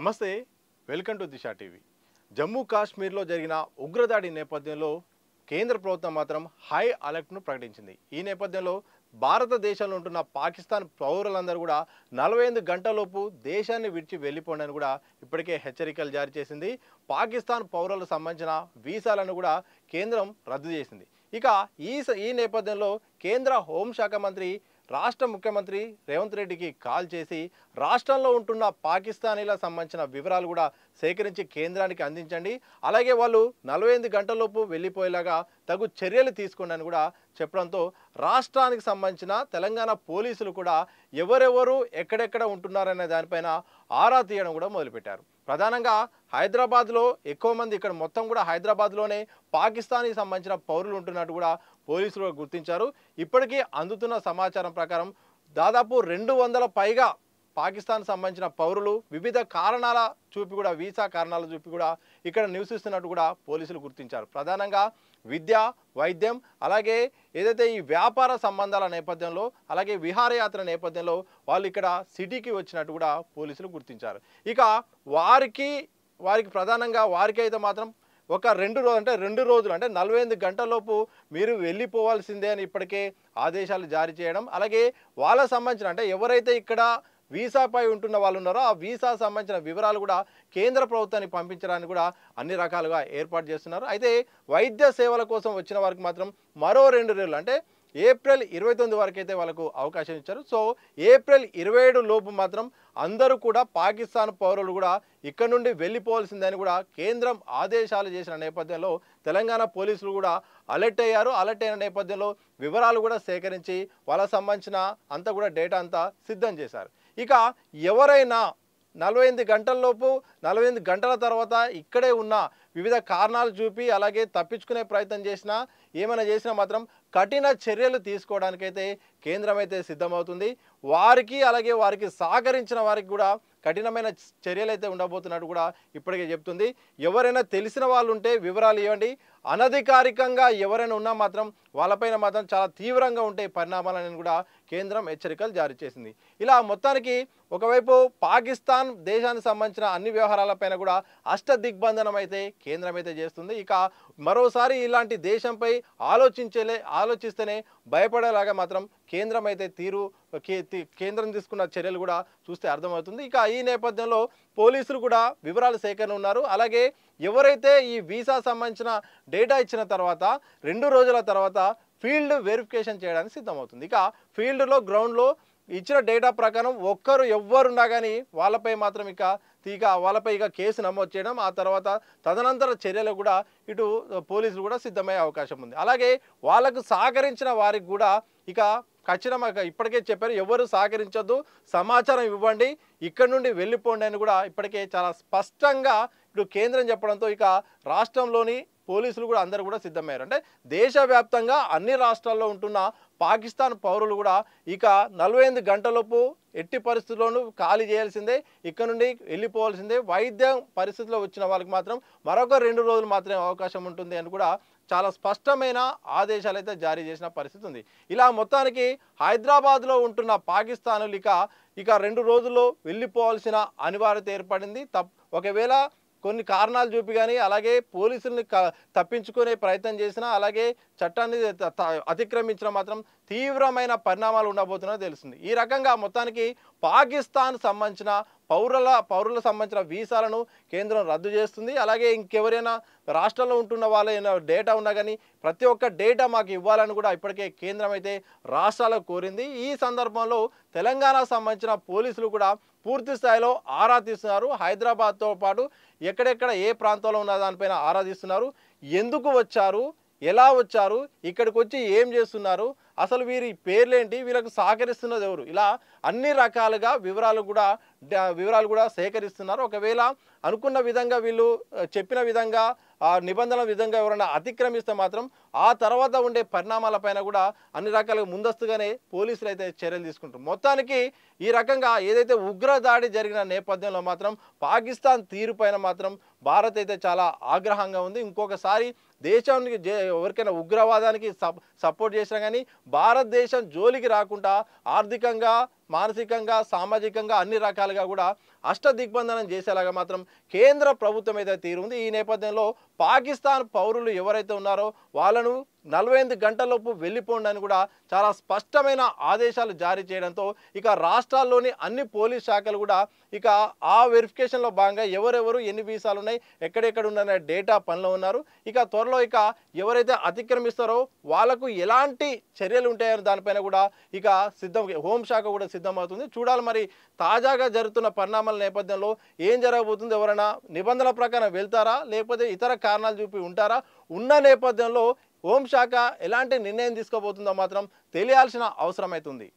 నమస్తే welcome to Disha TV Jammu కాశ్మీర్లో జరిగిన ఉగ్రదాడి నేపథ్యంలో కేంద్ర ప్రభుత్వం మాత్రం హై అలర్ట్ను ప్రకటించింది। ఈ నేపథ్యంలో భారతదేశంలో ఉంటున్న పాకిస్తాన్ పౌరులందరూ కూడా 48 గంటలలోపు దేశాన్ని విడిచి వెళ్ళిపోండి అని కూడా ఇప్పటికే హెచ్చరికలు జారీ చేసింది। పాకిస్తాన్ పౌరులకు సంబంధించిన వీసాలను కూడా కేంద్రం రద్దు చేసింది। ఇక ఈ నేపథ్యంలో కేంద్ర హోంశాఖ మంత్రి రాష్ట్ర ముఖ్యమంత్రి రేవంత్ రెడ్డికి కాల్ చేసి రాష్ట్రంలో ఉంటున్న పాకిస్తానీలకు సంబంధించిన వివరాలు కూడా సేకరించి కేంద్రానికి అందించండి, అలాగే వాళ్ళు 48 గంటలలోపు వెళ్ళిపోయేలాగా తగు చర్యలు తీసుకోండి అని కూడా చెప్పడంతో రాష్ట్రానికి సంబంధించిన తెలంగాణ పోలీసులు కూడా ఎవరెవరు ఎక్కడెక్కడ ఉంటున్నారనే దానిపైన ఆరా తీయడం కూడా మొదలుపెట్టారు। ప్రధానంగా హైదరాబాద్లో ఎక్కువ మంది, ఇక్కడ మొత్తం కూడా హైదరాబాద్లోనే పాకిస్తాన్కి సంబంధించిన పౌరులు ఉంటున్నట్టు కూడా పోలీసులు గుర్తించారు। ఇప్పటికీ అందుతున్న సమాచారం ప్రకారం దాదాపు 200 పైగా పాకిస్తాన్ సంబంధించిన పౌరులు వివిధ కారణాల చూపి కూడా, వీసా కారణాలు చూపి కూడా ఇక్కడ నివసిస్తున్నట్టు కూడా పోలీసులు గుర్తించారు। ప్రధానంగా విద్య, వైద్యం, అలాగే ఏదైతే ఈ వ్యాపార సంబంధాల నేపథ్యంలో, అలాగే విహారయాత్ర నేపథ్యంలో వాళ్ళు ఇక్కడ సిటీకి వచ్చినట్టు కూడా పోలీసులు గుర్తించారు। ఇక వారికి ప్రధానంగా వారికైతే మాత్రం ఒక 2 రోజులు అంటే 48 గంటలలోపు మీరు వెళ్ళిపోవాల్సిందే అని ఇప్పటికే ఆదేశాలు జారీ చేయడం, అలాగే వాళ్ళకు సంబంధించిన అంటే ఎవరైతే ఇక్కడ వీసాపై ఉంటున్న వాళ్ళు ఉన్నారో ఆ వీసా సంబంధించిన వివరాలు కూడా కేంద్ర ప్రభుత్వానికి పంపించడానికి కూడా అన్ని రకాలుగా ఏర్పాటు చేస్తున్నారు। అయితే వైద్య సేవల కోసం వచ్చిన వారికి మాత్రం మరో 2 రోజులు అంటే ఏప్రిల్ 29 వరకు అయితే వాళ్ళకు అవకాశం ఇచ్చారు। సో ఏప్రిల్ 27 లోపు మాత్రం అందరూ కూడా పాకిస్తాన్ పౌరులు కూడా ఇక్కడ నుండి వెళ్ళిపోవాల్సిందని కూడా కేంద్రం ఆదేశాలు చేసిన నేపథ్యంలో తెలంగాణ పోలీసులు కూడా అలర్ట్ అయ్యారు। అలర్ట్ అయిన నేపథ్యంలో వివరాలు కూడా సేకరించి వాళ్ళకు సంబంధించిన అంతా కూడా డేటా అంతా సిద్ధం చేశారు। ఇక ఎవరైనా 48 గంటలలోపు 48 గంటల తర్వాత ఇక్కడే ఉన్న వివిధ కారణాలు చూపి అలాగే తప్పించుకునే ప్రయత్నం చేసినా, ఏమైనా చేసినా మాత్రం కఠిన చర్యలు తీసుకోవడానికైతే కేంద్రం అయితే సిద్ధమవుతుంది। వారికి అలాగే వారికి సహకరించిన వారికి కూడా కఠినమైన చర్యలు అయితే ఉండబోతున్నట్టు కూడా ఇప్పటికే చెప్తుంది। ఎవరైనా తెలిసిన వాళ్ళు ఉంటే వివరాలు ఇవ్వండి, అనధికారికంగా ఎవరైనా ఉన్నా మాత్రం వాళ్ళపైన మాత్రం చాలా తీవ్రంగా ఉంటాయి పరిణామాలని కూడా కేంద్రం హెచ్చరికలు జారీ చేసింది। ఇలా మొత్తానికి ఒకవైపు పాకిస్తాన్ దేశానికి సంబంధించిన అన్ని వ్యవహారాలపైన కూడా అష్టదిగ్బంధనం అయితే కేంద్రం అయితే చేస్తుంది। ఇక మరోసారి ఇలాంటి దేశంపై ఆలోచిస్తేనే భయపడేలాగా మాత్రం కేంద్రం అయితే కేంద్రం తీసుకున్న చర్యలు కూడా చూస్తే అర్థమవుతుంది। ఇక ఈ నేపథ్యంలో పోలీసులు కూడా వివరాలు సేకరణ ఉన్నారు। అలాగే ఎవరైతే ఈ వీసా సంబంధించిన డేటా ఇచ్చిన తర్వాత 2 రోజుల తర్వాత ఫీల్డ్ వెరిఫికేషన్ చేయడానికి సిద్ధమవుతుంది। ఇక ఫీల్డ్లో గ్రౌండ్లో ఇచ్చిన డేటా ప్రకారం ఎవ్వరున్నా కానీ వాళ్ళపై మాత్రం వాళ్ళపై కేసు నమోదు చేయడం, ఆ తర్వాత తదనంతర చర్యలు కూడా ఇటు పోలీసులు కూడా సిద్ధమయ్యే అవకాశం ఉంది। అలాగే వాళ్ళకు సహకరించిన వారికి కూడా ఖచ్చితంగా ఇప్పటికే చెప్పారు, ఎవరు సహకరించొద్దు, సమాచారం ఇవ్వండి, ఇక్కడ నుండి వెళ్ళిపోండి అని కూడా ఇప్పటికే చాలా స్పష్టంగా ఇటు కేంద్రం చెప్పడంతో రాష్ట్రంలోని పోలీసులు కూడా అందరూ కూడా సిద్ధమయ్యారు। అంటే దేశవ్యాప్తంగా అన్ని రాష్ట్రాల్లో ఉంటున్న పాకిస్తాన్ పౌరులు కూడా 48 గంటలలోపు ఎట్టి పరిస్థితుల్లోనూ ఖాళీ చేయాల్సిందే, ఇక్కడ నుండి వెళ్ళిపోవాల్సిందే। వైద్యం పరిస్థితిలో వచ్చిన వాళ్ళకి మాత్రం మరొక 2 రోజులు మాత్రమే అవకాశం ఉంటుంది అని కూడా చాలా స్పష్టమైన ఆదేశాలు అయితే జారీ చేసిన పరిస్థితి ఉంది। ఇలా మొత్తానికి హైదరాబాద్లో ఉంటున్న పాకిస్తానులు ఇక 2 రోజుల్లో వెళ్ళిపోవాల్సిన అనివార్యత ఏర్పడింది। ఒకవేళ కొన్ని కారణాలు చూపి కానీ, అలాగే పోలీసుల్ని తప్పించుకునే ప్రయత్నం చేసినా, అలాగే చట్టాన్ని అతిక్రమించిన మాత్రం తీవ్రమైన పరిణామాలు ఉండబోతున్నది తెలుస్తుంది। ఈ రకంగా మొత్తానికి పాకిస్తాన్ సంబంధించిన పౌరుల సంబంధించిన వీసాలను కేంద్రం రద్దు చేస్తుంది। అలాగే ఇంకెవరైనా రాష్ట్రంలో ఉంటున్న వాళ్ళ డేటా ఉన్నా కానీ ప్రతి ఒక్క డేటా మాకు ఇవ్వాలని కూడా ఇప్పటికే కేంద్రం అయితే రాష్ట్రాలకు కోరింది। ఈ సందర్భంలో తెలంగాణకు సంబంధించిన పోలీసులు కూడా పూర్తి స్థాయిలో ఆరా తీస్తున్నారు। హైదరాబాద్తో పాటు ఎక్కడెక్కడ ఏ ప్రాంతంలో ఉన్న దానిపైన ఆరా తీస్తున్నారు। ఎందుకు వచ్చారు, ఎలా వచ్చారు, ఇక్కడికి వచ్చి ఏం చేస్తున్నారు, అసలు వీరి పేర్లేంటి, వీళ్ళకు సహకరిస్తున్నది ఎవరు, ఇలా అన్ని రకాలుగా వివరాలు కూడా సేకరిస్తున్నారు। ఒకవేళ అనుకున్న విధంగా వీళ్ళు చెప్పిన విధంగా ఆ నిబంధనల విధంగా ఎవరైనా అతిక్రమిస్తే మాత్రం ఆ తర్వాత ఉండే పరిణామాలపైన కూడా అన్ని రకాలుగా ముందస్తుగానే పోలీసులు అయితే చర్యలు తీసుకుంటారు। మొత్తానికి ఈ రకంగా ఏదైతే ఉగ్రదాడి జరిగిన నేపథ్యంలో మాత్రం పాకిస్తాన్ తీరుపైన మాత్రం భారత్ అయితే చాలా ఆగ్రహంగా ఉంది। ఇంకొకసారి దేశానికి ఎవరికైనా ఉగ్రవాదానికి సపోర్ట్ చేసినా కానీ భారతదేశం జోలికి రాకుండా ఆర్థికంగా మానసికంగా సామాజికంగా అన్ని రకాలుగా కూడా అష్టదిగ్బంధనం చేసేలాగా మాత్రం కేంద్ర ప్రభుత్వం ఏదైతే తీరుంది. ఈ నేపథ్యంలో పాకిస్తాన్ పౌరులు ఎవరైతే ఉన్నారో వాళ్ళను 48 గంటలలోపు వెళ్ళిపోండి అని కూడా చాలా స్పష్టమైన ఆదేశాలు జారీ చేయడంతో ఇక రాష్ట్రాల్లోని అన్ని పోలీస్ శాఖలు కూడా ఇక ఆ వెరిఫికేషన్లో భాగంగా ఎవరెవరు ఎన్ని వీసాలు ఉన్నాయి ఎక్కడెక్కడ ఉన్న డేటా పనిలో ఉన్నారు. ఇక త్వరలో ఇక ఎవరైతే అతిక్రమిస్తారో వాళ్ళకు ఎలాంటి చర్యలు ఉంటాయో దానిపైన కూడా ఇక హోంశాఖ కూడా సిద్ధమవుతుంది. చూడాలి మరి తాజాగా జరుగుతున్న పరిణామాల నేపథ్యంలో ఏం జరగబోతుంది. ఎవరైనా నిబంధనల ప్రకారం వెళ్తారా లేకపోతే ఇతర కారణాలు చూపి ఉంటారా? ఉన్న నేపథ్యంలో హోంశాఖ ఎలాంటి నిర్ణయం తీసుకోబోతుందో మాత్రం తెలియాల్సిన అవసరం అవుతుంది.